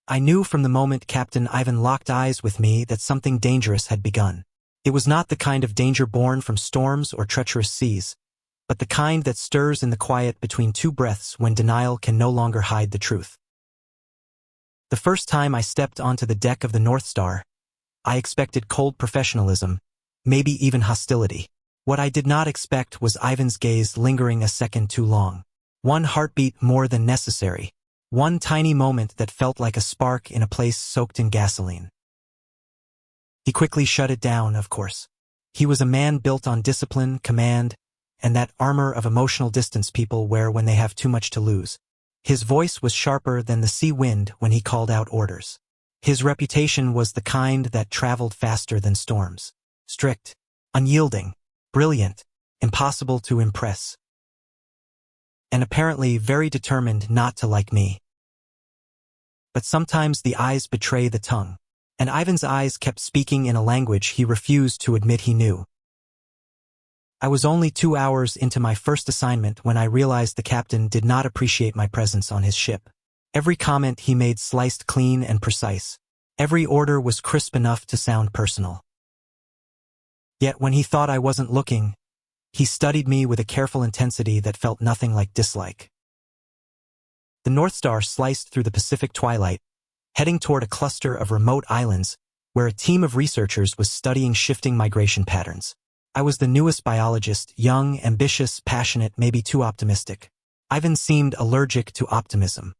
I knew from the moment Captain Ivan locked eyes with me that something dangerous had begun. It was not the kind of danger born from storms or treacherous seas, but the kind that stirs in the quiet between two breaths when denial can no longer hide the truth. The first time I stepped onto the deck of the North Star, I expected cold professionalism, maybe even hostility. What I did not expect was Ivan's gaze lingering a second too long. One heartbeat more than necessary. One tiny moment that felt like a spark in a place soaked in gasoline. He quickly shut it down, of course. He was a man built on discipline, command, and that armor of emotional distance people wear when they have too much to lose. His voice was sharper than the sea wind when he called out orders. His reputation was the kind that traveled faster than storms. Strict, unyielding, brilliant, impossible to impress. And apparently very determined not to like me. But sometimes the eyes betray the tongue, and Ivan's eyes kept speaking in a language he refused to admit he knew. I was only 2 hours into my first assignment when I realized the captain did not appreciate my presence on his ship. Every comment he made sliced clean and precise. Every order was crisp enough to sound personal. Yet when he thought I wasn't looking, he studied me with a careful intensity that felt nothing like dislike. The North Star sliced through the Pacific twilight, heading toward a cluster of remote islands where a team of researchers was studying shifting migration patterns. I was the newest biologist, young, ambitious, passionate, maybe too optimistic. Ivan seemed allergic to optimism.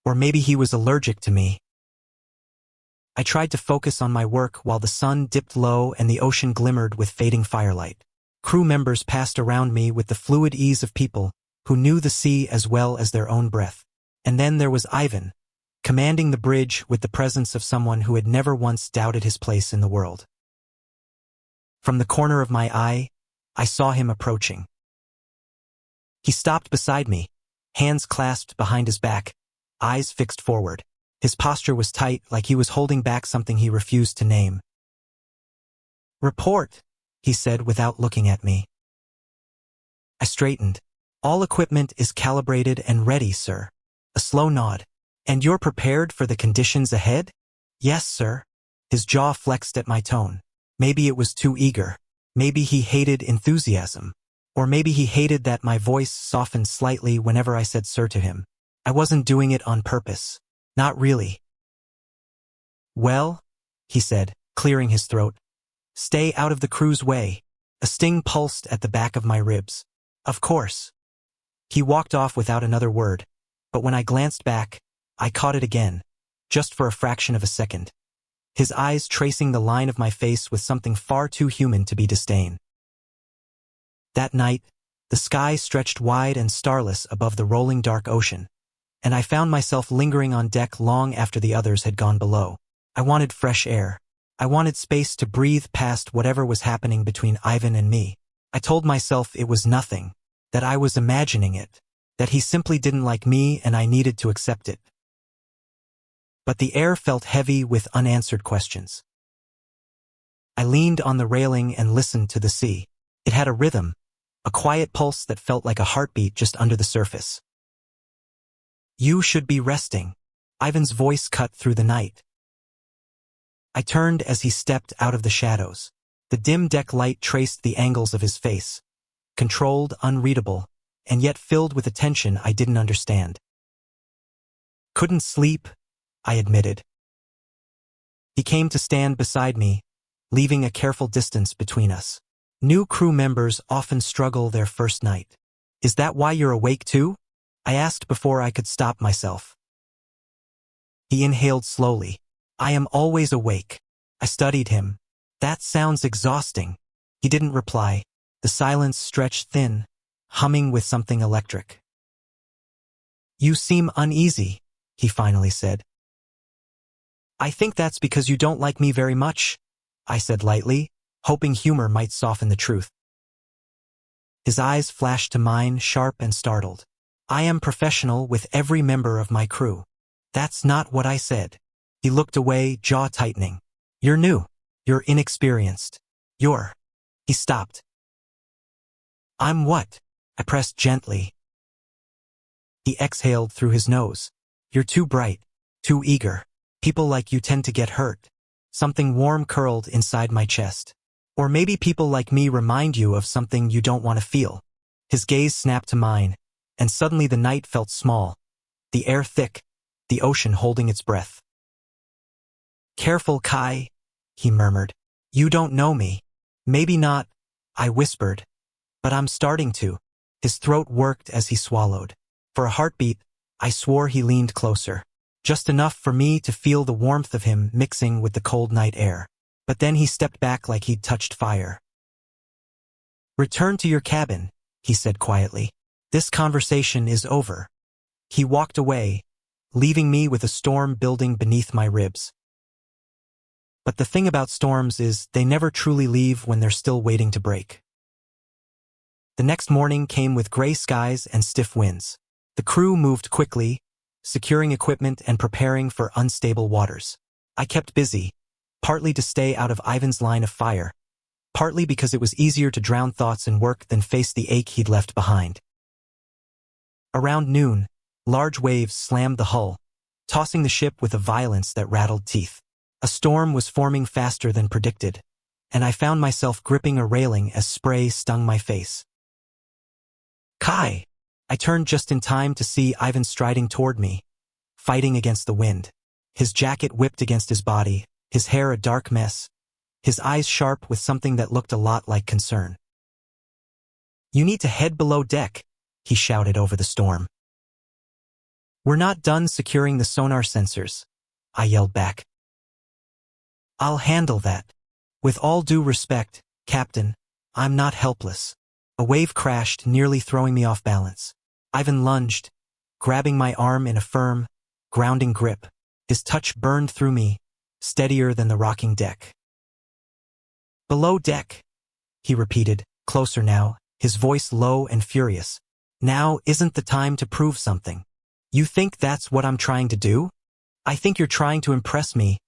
Or maybe he was allergic to me. I tried to focus on my work while the sun dipped low and the ocean glimmered with fading firelight. Crew members passed around me with the fluid ease of people who knew the sea as well as their own breath. And then there was Ivan, commanding the bridge with the presence of someone who had never once doubted his place in the world. From the corner of my eye, I saw him approaching. He stopped beside me, hands clasped behind his back, eyes fixed forward. His posture was tight, like he was holding back something he refused to name. "Report," he said without looking at me. I straightened. "All equipment is calibrated and ready, sir." A slow nod. "And you're prepared for the conditions ahead?" "Yes, sir." His jaw flexed at my tone. Maybe it was too eager. Maybe he hated enthusiasm. Or maybe he hated that my voice softened slightly whenever I said sir to him. I wasn't doing it on purpose. Not really. "Well," he said, clearing his throat. "Stay out of the crew's way." A sting pulsed at the back of my ribs. "Of course." He walked off without another word, but when I glanced back, I caught it again, just for a fraction of a second. His eyes tracing the line of my face with something far too human to be disdain. That night, the sky stretched wide and starless above the rolling dark ocean, and I found myself lingering on deck long after the others had gone below. I wanted fresh air. I wanted space to breathe past whatever was happening between Ivan and me. I told myself it was nothing, that I was imagining it, that he simply didn't like me and I needed to accept it. But the air felt heavy with unanswered questions. I leaned on the railing and listened to the sea. It had a rhythm, a quiet pulse that felt like a heartbeat just under the surface. "You should be resting." Ivan's voice cut through the night. I turned as he stepped out of the shadows. The dim deck light traced the angles of his face, controlled, unreadable, and yet filled with a tension I didn't understand. "Couldn't sleep," I admitted. He came to stand beside me, leaving a careful distance between us. "New crew members often struggle their first night. Is that why you're awake too?" I asked before I could stop myself. He inhaled slowly. "I am always awake." I studied him. "That sounds exhausting." He didn't reply. The silence stretched thin, humming with something electric. "You seem uneasy," he finally said. "I think that's because you don't like me very much," I said lightly, hoping humor might soften the truth. His eyes flashed to mine, sharp and startled. "I am professional with every member of my crew." "That's not what I said." He looked away, jaw tightening. "You're new. You're inexperienced. You're—" He stopped. "I'm what?" I pressed gently. He exhaled through his nose. "You're too bright. Too eager. People like you tend to get hurt. Something warm curled inside my chest. Or maybe people like me remind you of something you don't want to feel. His gaze snapped to mine, and suddenly the night felt small, the air thick, the ocean holding its breath. Careful, Kai, he murmured. You don't know me. Maybe not, I whispered. But I'm starting to. His throat worked as he swallowed. For a heartbeat, I swore he leaned closer. Just enough for me to feel the warmth of him mixing with the cold night air. But then he stepped back like he'd touched fire. Return to your cabin, he said quietly. This conversation is over. He walked away, leaving me with a storm building beneath my ribs. But the thing about storms is they never truly leave when they're still waiting to break. The next morning came with gray skies and stiff winds. The crew moved quickly, securing equipment and preparing for unstable waters. I kept busy, partly to stay out of Ivan's line of fire, partly because it was easier to drown thoughts in work than face the ache he'd left behind. Around noon, large waves slammed the hull, tossing the ship with a violence that rattled teeth. A storm was forming faster than predicted, and I found myself gripping a railing as spray stung my face. Kai! I turned just in time to see Ivan striding toward me, fighting against the wind. His jacket whipped against his body, his hair a dark mess, his eyes sharp with something that looked a lot like concern. You need to head below deck, he shouted over the storm. We're not done securing the sonar sensors, I yelled back. I'll handle that. With all due respect, Captain, I'm not helpless. A wave crashed, nearly throwing me off balance. Ivan lunged, grabbing my arm in a firm, grounding grip. His touch burned through me, steadier than the rocking deck. Below deck, he repeated, closer now, his voice low and furious. Now isn't the time to prove something. You think that's what I'm trying to do? I think you're trying to impress me,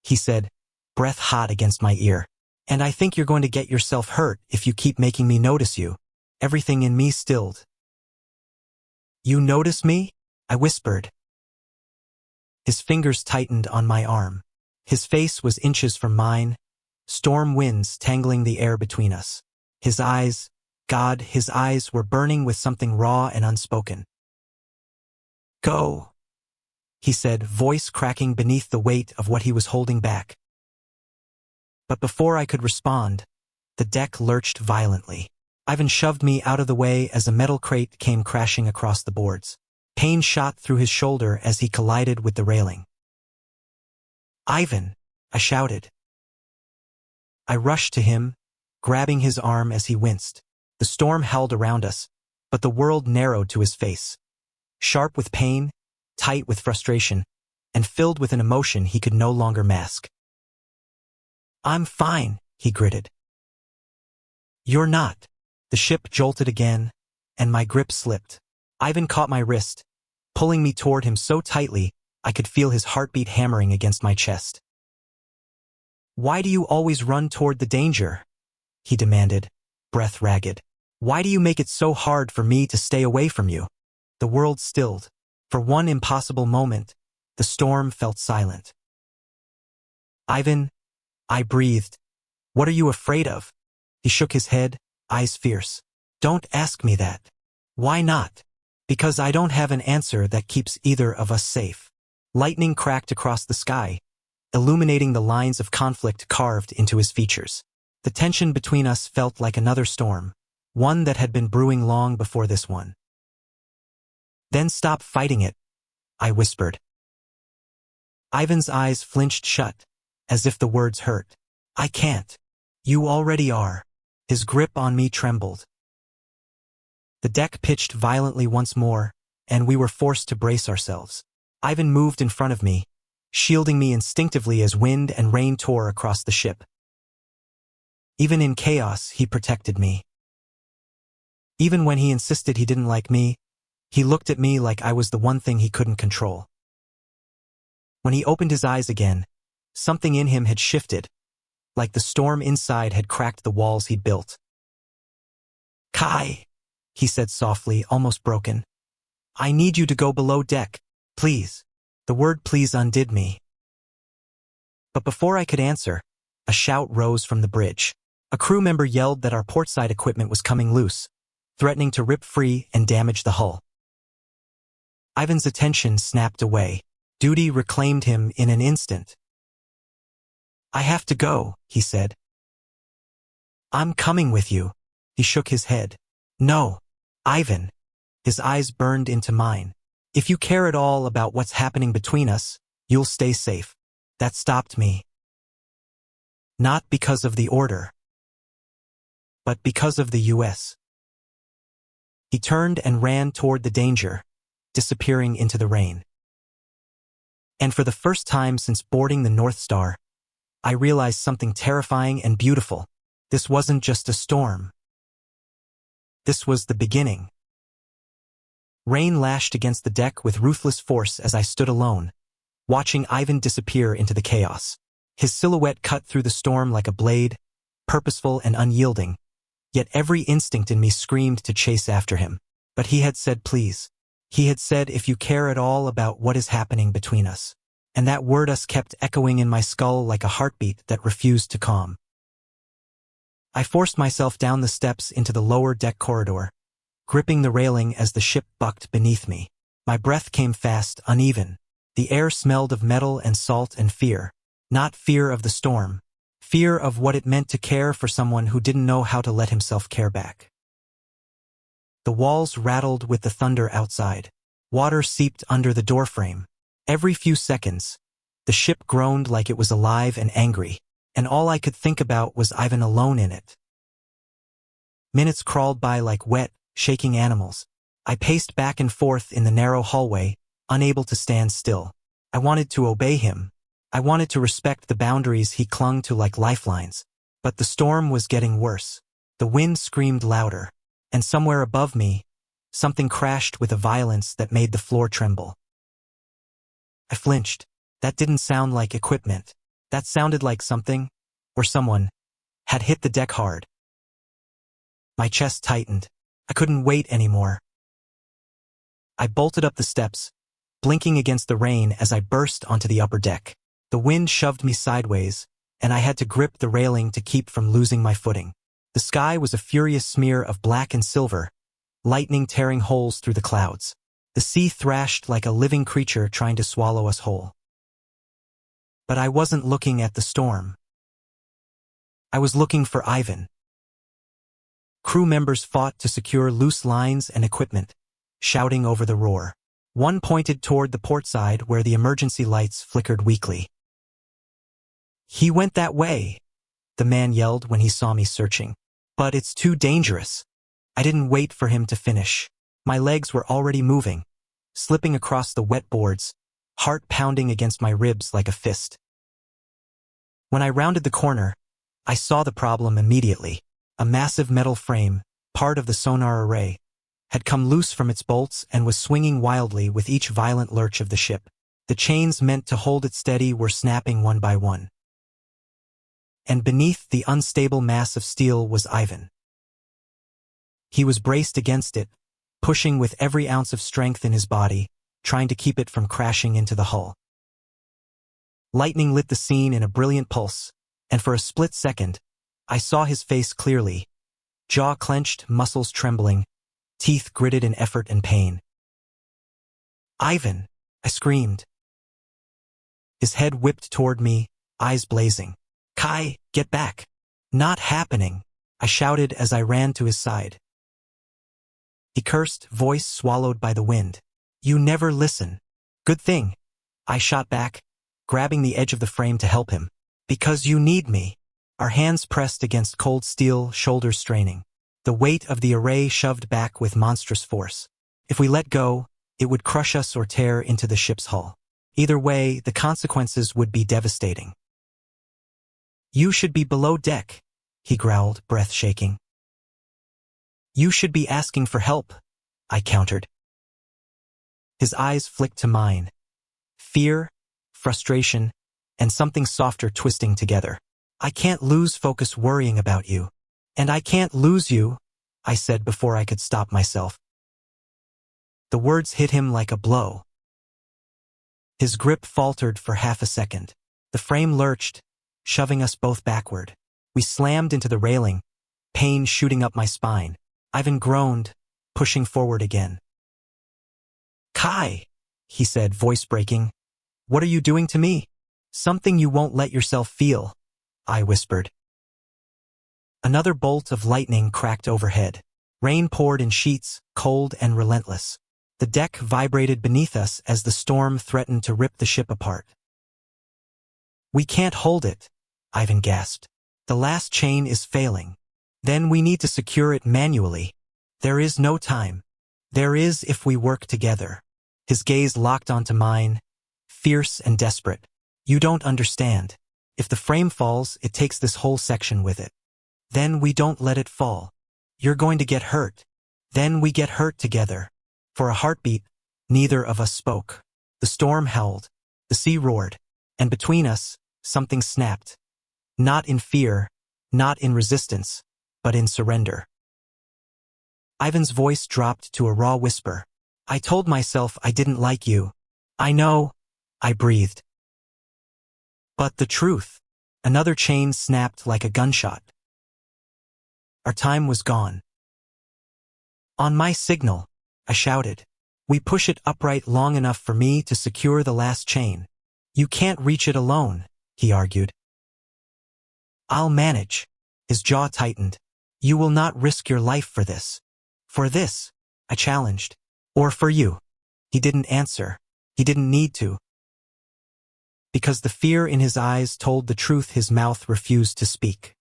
he said, breath hot against my ear. And I think you're going to get yourself hurt if you keep making me notice you. Everything in me stilled. You notice me? I whispered. His fingers tightened on my arm. His face was inches from mine, storm winds tangling the air between us. His eyes, God, his eyes were burning with something raw and unspoken. Go, he said, voice cracking beneath the weight of what he was holding back. But before I could respond, the deck lurched violently. Ivan shoved me out of the way as a metal crate came crashing across the boards. Pain shot through his shoulder as he collided with the railing. Ivan, I shouted. I rushed to him, grabbing his arm as he winced. The storm howled around us, but the world narrowed to his face. Sharp with pain, tight with frustration, and filled with an emotion he could no longer mask. I'm fine, he gritted. You're not. The ship jolted again, and my grip slipped. Ivan caught my wrist, pulling me toward him so tightly I could feel his heartbeat hammering against my chest. Why do you always run toward the danger? He demanded, breath ragged. Why do you make it so hard for me to stay away from you? The world stilled. For one impossible moment, the storm felt silent. Ivan, I breathed. What are you afraid of? He shook his head, eyes fierce. Don't ask me that. Why not? Because I don't have an answer that keeps either of us safe. Lightning cracked across the sky, illuminating the lines of conflict carved into his features. The tension between us felt like another storm, one that had been brewing long before this one. Then stop fighting it, I whispered. Ivan's eyes flinched shut, as if the words hurt. I can't. You already are. His grip on me trembled. The deck pitched violently once more, and we were forced to brace ourselves. Ivan moved in front of me, shielding me instinctively as wind and rain tore across the ship. Even in chaos, he protected me. Even when he insisted he didn't like me, he looked at me like I was the one thing he couldn't control. When he opened his eyes again, something in him had shifted, like the storm inside had cracked the walls he'd built. Kai, he said softly, almost broken. I need you to go below deck, please. The word please undid me. But before I could answer, a shout rose from the bridge. A crew member yelled that our portside equipment was coming loose, threatening to rip free and damage the hull. Ivan's attention snapped away. Duty reclaimed him in an instant. I have to go, he said. I'm coming with you. He shook his head. No, Ivan. His eyes burned into mine. If you care at all about what's happening between us, you'll stay safe. That stopped me. Not because of the order, but because of the U.S. He turned and ran toward the danger, disappearing into the rain. And for the first time since boarding the North Star, I realized something terrifying and beautiful. This wasn't just a storm. This was the beginning. Rain lashed against the deck with ruthless force as I stood alone, watching Ivan disappear into the chaos. His silhouette cut through the storm like a blade, purposeful and unyielding, yet every instinct in me screamed to chase after him. But he had said please. He had said if you care at all about what is happening between us. And that word us kept echoing in my skull like a heartbeat that refused to calm. I forced myself down the steps into the lower deck corridor, gripping the railing as the ship bucked beneath me. My breath came fast, uneven. The air smelled of metal and salt and fear. Not fear of the storm. Fear of what it meant to care for someone who didn't know how to let himself care back. The walls rattled with the thunder outside. Water seeped under the doorframe. Every few seconds, the ship groaned like it was alive and angry, and all I could think about was Ivan alone in it. Minutes crawled by like wet, shaking animals. I paced back and forth in the narrow hallway, unable to stand still. I wanted to obey him. I wanted to respect the boundaries he clung to like lifelines. But the storm was getting worse. The wind screamed louder, and somewhere above me, something crashed with a violence that made the floor tremble. I flinched. That didn't sound like equipment. That sounded like something, or someone, had hit the deck hard. My chest tightened. I couldn't wait anymore. I bolted up the steps, blinking against the rain as I burst onto the upper deck. The wind shoved me sideways, and I had to grip the railing to keep from losing my footing. The sky was a furious smear of black and silver, lightning tearing holes through the clouds. The sea thrashed like a living creature trying to swallow us whole. But I wasn't looking at the storm. I was looking for Ivan. Crew members fought to secure loose lines and equipment, shouting over the roar. One pointed toward the port side where the emergency lights flickered weakly. He went that way, the man yelled when he saw me searching. But it's too dangerous. I didn't wait for him to finish. My legs were already moving, slipping across the wet boards, heart pounding against my ribs like a fist. When I rounded the corner, I saw the problem immediately. A massive metal frame, part of the sonar array, had come loose from its bolts and was swinging wildly with each violent lurch of the ship. The chains meant to hold it steady were snapping one by one. And beneath the unstable mass of steel was Ivan. He was braced against it, pushing with every ounce of strength in his body, trying to keep it from crashing into the hull. Lightning lit the scene in a brilliant pulse, and for a split second, I saw his face clearly, jaw clenched, muscles trembling, teeth gritted in effort and pain. "Ivan!" I screamed. His head whipped toward me, eyes blazing. "Kai, get back!" "Not happening!" I shouted as I ran to his side. He cursed, voice swallowed by the wind. "You never listen." "Good thing," I shot back, grabbing the edge of the frame to help him. "Because you need me." Our hands pressed against cold steel, shoulders straining. The weight of the array shoved back with monstrous force. If we let go, it would crush us or tear into the ship's hull. Either way, the consequences would be devastating. "You should be below deck," he growled, breath shaking. "You should be asking for help," I countered. His eyes flicked to mine. Fear, frustration, and something softer twisting together. "I can't lose focus worrying about you. And I can't lose you," I said before I could stop myself. The words hit him like a blow. His grip faltered for half a second. The frame lurched, shoving us both backward. We slammed into the railing, pain shooting up my spine. Ivan groaned, pushing forward again. "Kai," he said, voice breaking. "What are you doing to me?" "Something you won't let yourself feel," I whispered. Another bolt of lightning cracked overhead. Rain poured in sheets, cold and relentless. The deck vibrated beneath us as the storm threatened to rip the ship apart. "We can't hold it," Ivan gasped. "The last chain is failing. Then we need to secure it manually. There is no time. There is if we work together." His gaze locked onto mine, fierce and desperate. "You don't understand. If the frame falls, it takes this whole section with it. Then we don't let it fall. You're going to get hurt. Then we get hurt together." For a heartbeat, neither of us spoke. The storm howled, the sea roared, and between us, something snapped. Not in fear, not in resistance, but in surrender. Ivan's voice dropped to a raw whisper. "I told myself I didn't like you. I know," I breathed. But the truth. Another chain snapped like a gunshot. Our time was gone. "On my signal," I shouted. "We push it upright long enough for me to secure the last chain." "You can't reach it alone," he argued. "I'll manage." His jaw tightened. "You will not risk your life for this." "For this?" I challenged. "Or for you?" He didn't answer. He didn't need to. Because the fear in his eyes told the truth his mouth refused to speak.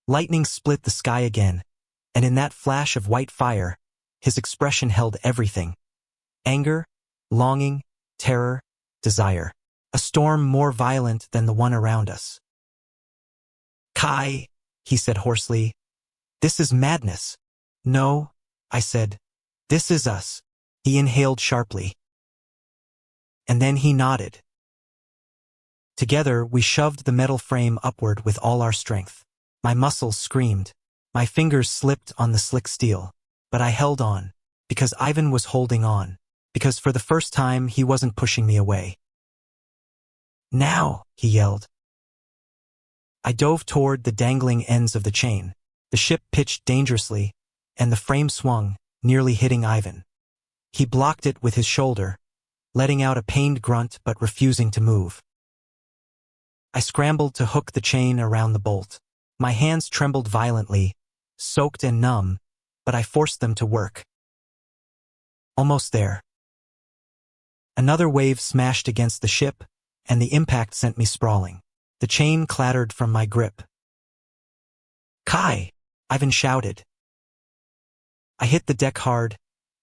Lightning split the sky again, and in that flash of white fire, his expression held everything. Anger, longing, terror, desire. A storm more violent than the one around us. "Kai," he said hoarsely, "this is madness." "No," I said, "this is us." He inhaled sharply. And then he nodded. Together, we shoved the metal frame upward with all our strength. My muscles screamed. My fingers slipped on the slick steel. But I held on, because Ivan was holding on, because for the first time he wasn't pushing me away. "Now," he yelled. I dove toward the dangling ends of the chain. The ship pitched dangerously, and the frame swung, nearly hitting Ivan. He blocked it with his shoulder, letting out a pained grunt but refusing to move. I scrambled to hook the chain around the bolt. My hands trembled violently, soaked and numb, but I forced them to work. Almost there. Another wave smashed against the ship, and the impact sent me sprawling. The chain clattered from my grip. "Kai!" Ivan shouted. I hit the deck hard,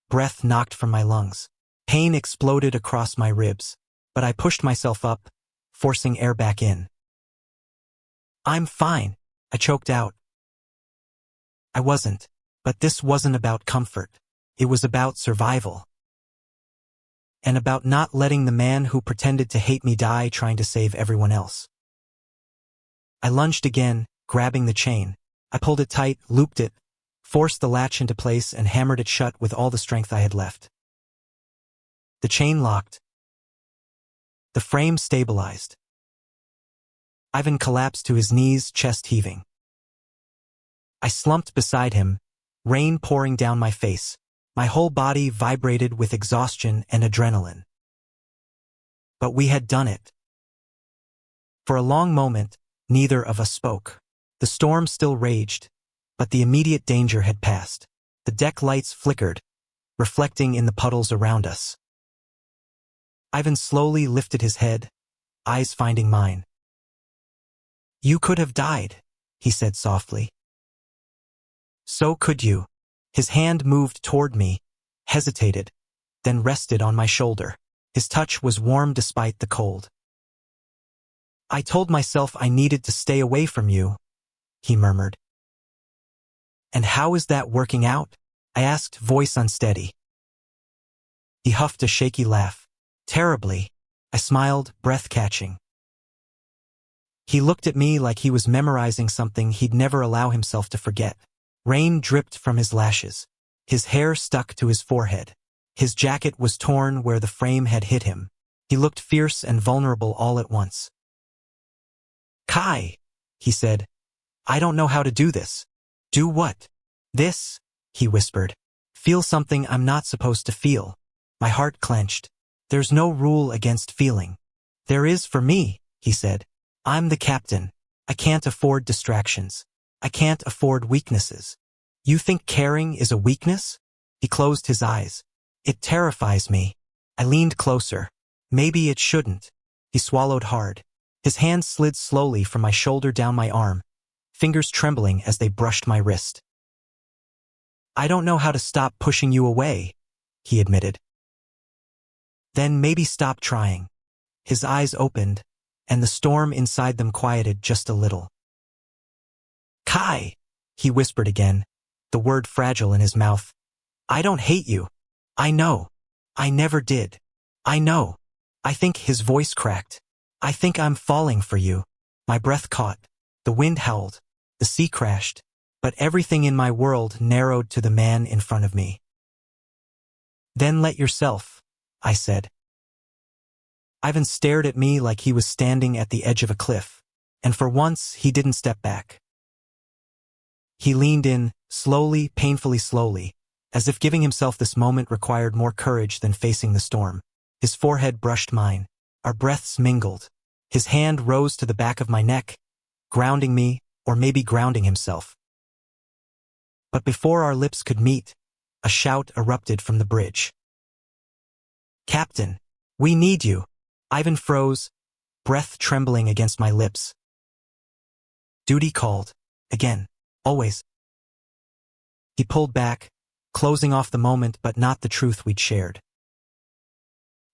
breath knocked from my lungs. Pain exploded across my ribs, but I pushed myself up, forcing air back in. "I'm fine," I choked out. I wasn't, but this wasn't about comfort. It was about survival. And about not letting the man who pretended to hate me die trying to save everyone else. I lunged again, grabbing the chain. I pulled it tight, looped it, forced the latch into place and hammered it shut with all the strength I had left. The chain locked. The frame stabilized. Ivan collapsed to his knees, chest heaving. I slumped beside him, rain pouring down my face. My whole body vibrated with exhaustion and adrenaline. But we had done it. For a long moment, neither of us spoke. The storm still raged, but the immediate danger had passed. The deck lights flickered, reflecting in the puddles around us. Ivan slowly lifted his head, eyes finding mine. "You could have died," he said softly. "So could you." His hand moved toward me, hesitated, then rested on my shoulder. His touch was warm despite the cold. "I told myself I needed to stay away from you," he murmured. "And how is that working out?" I asked, voice unsteady. He huffed a shaky laugh. "Terribly." I smiled, breath catching. He looked at me like he was memorizing something he'd never allow himself to forget. Rain dripped from his lashes. His hair stuck to his forehead. His jacket was torn where the frame had hit him. He looked fierce and vulnerable all at once. "Kai," he said, "I don't know how to do this." "Do what?" "This," he whispered. "Feel something I'm not supposed to feel." My heart clenched. "There's no rule against feeling." "There is for me," he said. "I'm the captain. I can't afford distractions. I can't afford weaknesses." "You think caring is a weakness?" He closed his eyes. "It terrifies me." I leaned closer. "Maybe it shouldn't." He swallowed hard. His hand slid slowly from my shoulder down my arm, fingers trembling as they brushed my wrist. "I don't know how to stop pushing you away," he admitted. "Then maybe stop trying." His eyes opened, and the storm inside them quieted just a little. "Kai," he whispered again, the word fragile in his mouth. "I don't hate you. I know. I never did. I know." I think his voice cracked. "I think I'm falling for you." My breath caught. The wind howled. The sea crashed. But everything in my world narrowed to the man in front of me. "Then let yourself," I said. Ivan stared at me like he was standing at the edge of a cliff, and for once he didn't step back. He leaned in, slowly, painfully slowly, as if giving himself this moment required more courage than facing the storm. His forehead brushed mine. Our breaths mingled. His hand rose to the back of my neck, grounding me, or maybe grounding himself. But before our lips could meet, a shout erupted from the bridge. "Captain, we need you!" Ivan froze, breath trembling against my lips. "Duty called. Again. Always." He pulled back, closing off the moment but not the truth we'd shared.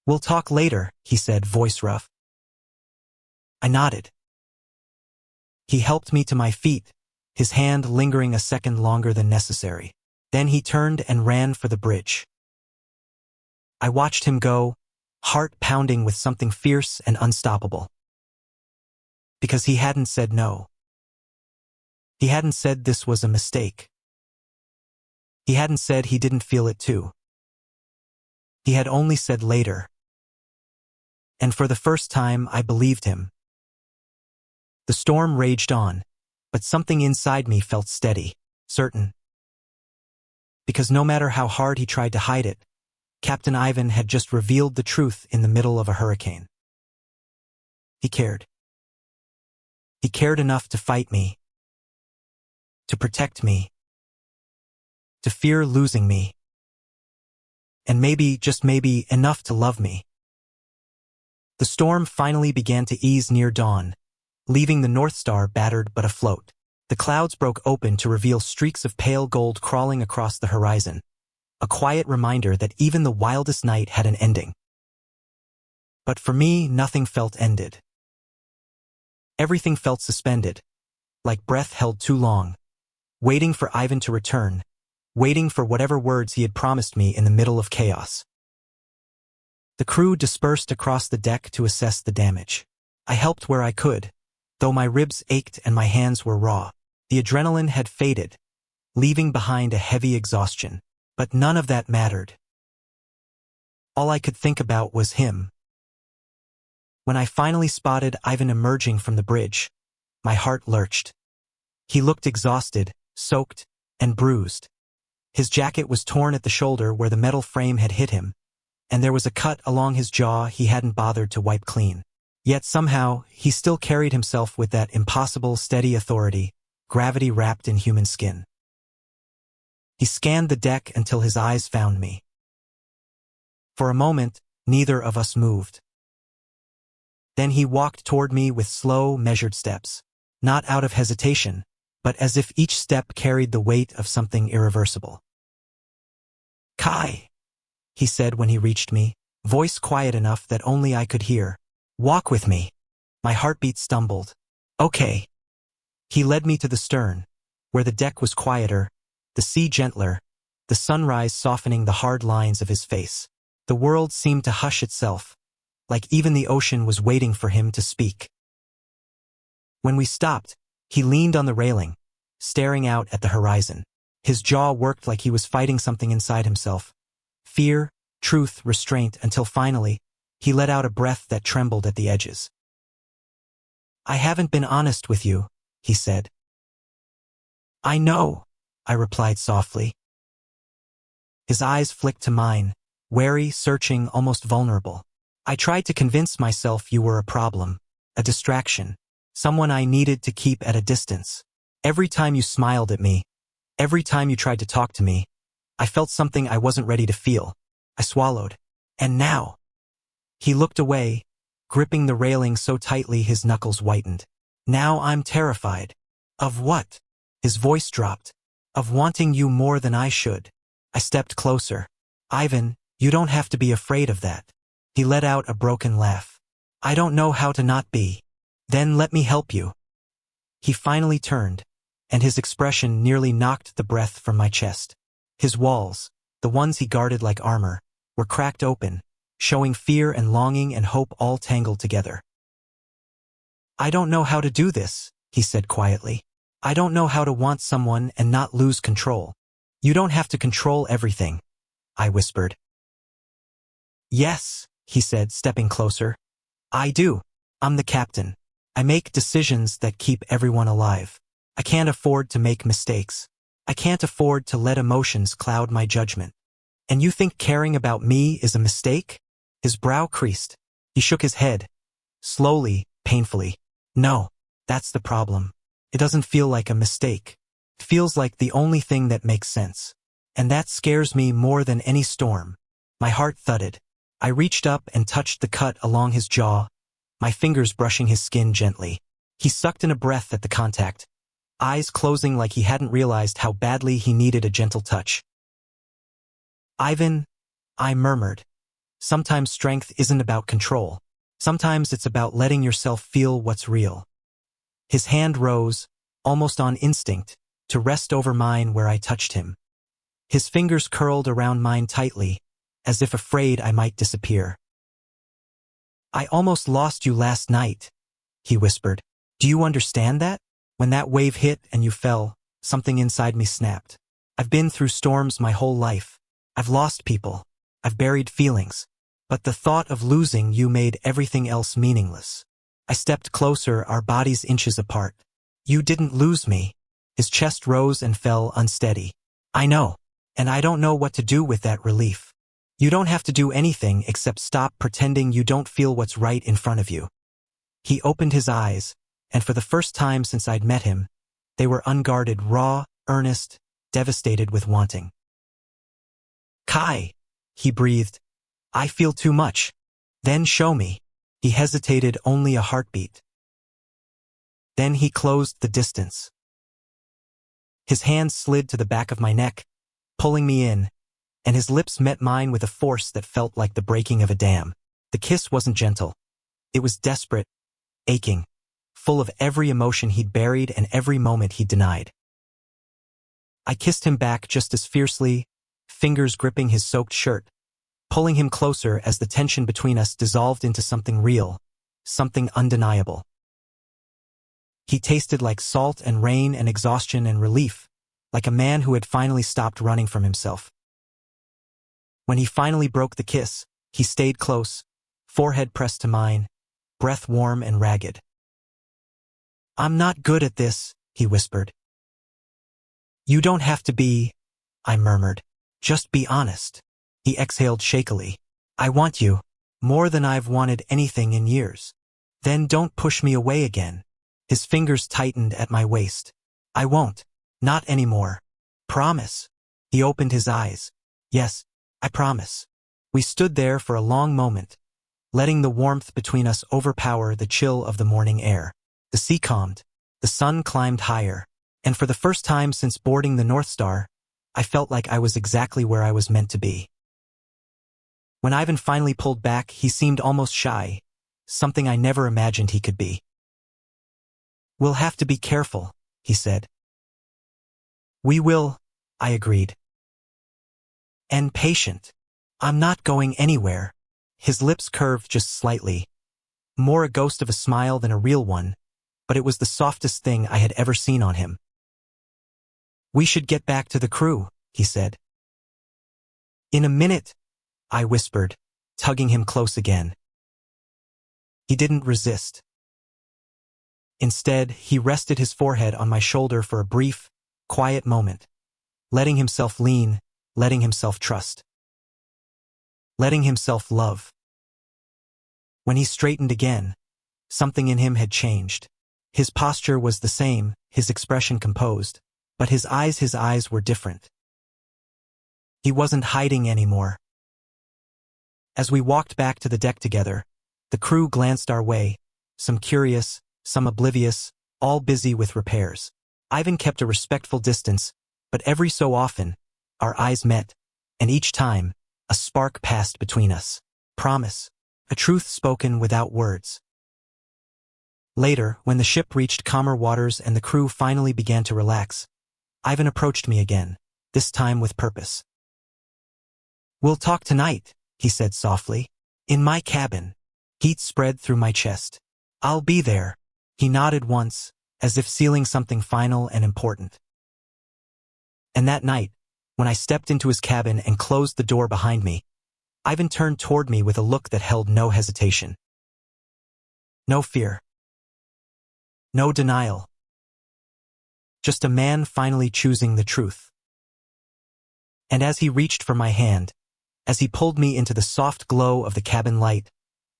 "We'll talk later," he said, voice rough. I nodded. He helped me to my feet, his hand lingering a second longer than necessary. Then he turned and ran for the bridge. I watched him go, heart pounding with something fierce and unstoppable. Because he hadn't said no. He hadn't said this was a mistake. He hadn't said he didn't feel it too. He had only said later. And for the first time, I believed him. The storm raged on, but something inside me felt steady, certain. Because no matter how hard he tried to hide it, Captain Ivan had just revealed the truth in the middle of a hurricane. He cared. He cared enough to fight me, to protect me, to fear losing me, and maybe, just maybe, enough to love me. The storm finally began to ease near dawn, leaving the North Star battered but afloat. The clouds broke open to reveal streaks of pale gold crawling across the horizon, a quiet reminder that even the wildest night had an ending. But for me, nothing felt ended. Everything felt suspended, like breath held too long, waiting for Ivan to return, waiting for whatever words he had promised me in the middle of chaos. The crew dispersed across the deck to assess the damage. I helped where I could, though my ribs ached and my hands were raw. The adrenaline had faded, leaving behind a heavy exhaustion. But none of that mattered. All I could think about was him. When I finally spotted Ivan emerging from the bridge, my heart lurched. He looked exhausted, soaked, and bruised. His jacket was torn at the shoulder where the metal frame had hit him, and there was a cut along his jaw he hadn't bothered to wipe clean. Yet somehow, he still carried himself with that impossible, steady authority, gravity wrapped in human skin. He scanned the deck until his eyes found me. For a moment, neither of us moved. Then he walked toward me with slow, measured steps, not out of hesitation, but as if each step carried the weight of something irreversible. "Kai," he said when he reached me, voice quiet enough that only I could hear. "Walk with me." My heartbeat stumbled. "Okay." He led me to the stern, where the deck was quieter, the sea gentler, the sunrise softening the hard lines of his face. The world seemed to hush itself, like even the ocean was waiting for him to speak. When we stopped, he leaned on the railing, staring out at the horizon. His jaw worked like he was fighting something inside himself. Fear, truth, restraint, until finally, He let out a breath that trembled at the edges. I haven't been honest with you, he said. I know, I replied softly. His eyes flicked to mine, wary, searching, almost vulnerable. I tried to convince myself you were a problem, a distraction, someone I needed to keep at a distance. Every time you smiled at me, every time you tried to talk to me, I felt something I wasn't ready to feel. I swallowed. And now? He looked away, gripping the railing so tightly his knuckles whitened. Now I'm terrified. Of what? His voice dropped. Of wanting you more than I should. I stepped closer. Ivan, you don't have to be afraid of that. He let out a broken laugh. I don't know how to not be. Then let me help you. He finally turned, and his expression nearly knocked the breath from my chest. His walls, the ones he guarded like armor, were cracked open, showing fear and longing and hope all tangled together. I don't know how to do this, he said quietly. I don't know how to want someone and not lose control. You don't have to control everything, I whispered. Yes, he said, stepping closer. I do. I'm the captain. I make decisions that keep everyone alive. I can't afford to make mistakes. I can't afford to let emotions cloud my judgment. And you think caring about me is a mistake? His brow creased. He shook his head. Slowly, painfully. No, that's the problem. It doesn't feel like a mistake. It feels like the only thing that makes sense. And that scares me more than any storm. My heart thudded. I reached up and touched the cut along his jaw, my fingers brushing his skin gently. He sucked in a breath at the contact, eyes closing like he hadn't realized how badly he needed a gentle touch. Ivan, I murmured. Sometimes strength isn't about control. Sometimes it's about letting yourself feel what's real. His hand rose, almost on instinct, to rest over mine where I touched him. His fingers curled around mine tightly, as if afraid I might disappear. I almost lost you last night, he whispered. Do you understand that? When that wave hit and you fell, something inside me snapped. I've been through storms my whole life. I've lost people. I've buried feelings. But the thought of losing you made everything else meaningless. I stepped closer, our bodies inches apart. You didn't lose me. His chest rose and fell unsteady. I know. And I don't know what to do with that relief. You don't have to do anything except stop pretending you don't feel what's right in front of you. He opened his eyes, and for the first time since I'd met him, they were unguarded, raw, earnest, devastated with wanting. Kai, he breathed. I feel too much. Then show me. He hesitated, only a heartbeat. Then he closed the distance. His hand slid to the back of my neck, pulling me in, and his lips met mine with a force that felt like the breaking of a dam. The kiss wasn't gentle. It was desperate, aching, full of every emotion he'd buried and every moment he'd denied. I kissed him back just as fiercely, fingers gripping his soaked shirt, pulling him closer as the tension between us dissolved into something real, something undeniable. He tasted like salt and rain and exhaustion and relief, like a man who had finally stopped running from himself. When he finally broke the kiss, he stayed close, forehead pressed to mine, breath warm and ragged. I'm not good at this, he whispered. You don't have to be, I murmured. Just be honest. He exhaled shakily. I want you, more than I've wanted anything in years. Then don't push me away again. His fingers tightened at my waist. I won't. Not anymore. Promise. He opened his eyes. Yes, I promise. We stood there for a long moment, letting the warmth between us overpower the chill of the morning air. The sea calmed. The sun climbed higher. And for the first time since boarding the North Star, I felt like I was exactly where I was meant to be. When Ivan finally pulled back, he seemed almost shy, something I never imagined he could be. We'll have to be careful, he said. We will, I agreed. And patient. I'm not going anywhere. His lips curved just slightly, more a ghost of a smile than a real one, but it was the softest thing I had ever seen on him. We should get back to the crew, he said. In a minute, I whispered, tugging him close again. He didn't resist. Instead, he rested his forehead on my shoulder for a brief, quiet moment, letting himself lean, letting himself trust, letting himself love. When he straightened again, something in him had changed. His posture was the same, his expression composed, but his eyes were different. He wasn't hiding anymore. As we walked back to the deck together, the crew glanced our way, some curious, some oblivious, all busy with repairs. Ivan kept a respectful distance, but every so often, our eyes met, and each time, a spark passed between us. Promise. A truth spoken without words. Later, when the ship reached calmer waters and the crew finally began to relax, Ivan approached me again, this time with purpose. "We'll talk tonight," he said softly. "In my cabin." Heat spread through my chest. "I'll be there." He nodded once, as if sealing something final and important. And that night, when I stepped into his cabin and closed the door behind me, Ivan turned toward me with a look that held no hesitation. No fear. No denial. Just a man finally choosing the truth. And as he reached for my hand, as he pulled me into the soft glow of the cabin light,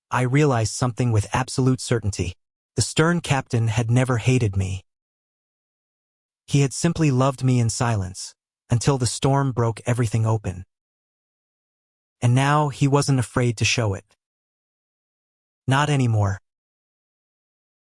I realized something with absolute certainty. The stern captain had never hated me. He had simply loved me in silence, until the storm broke everything open. And now he wasn't afraid to show it. Not anymore.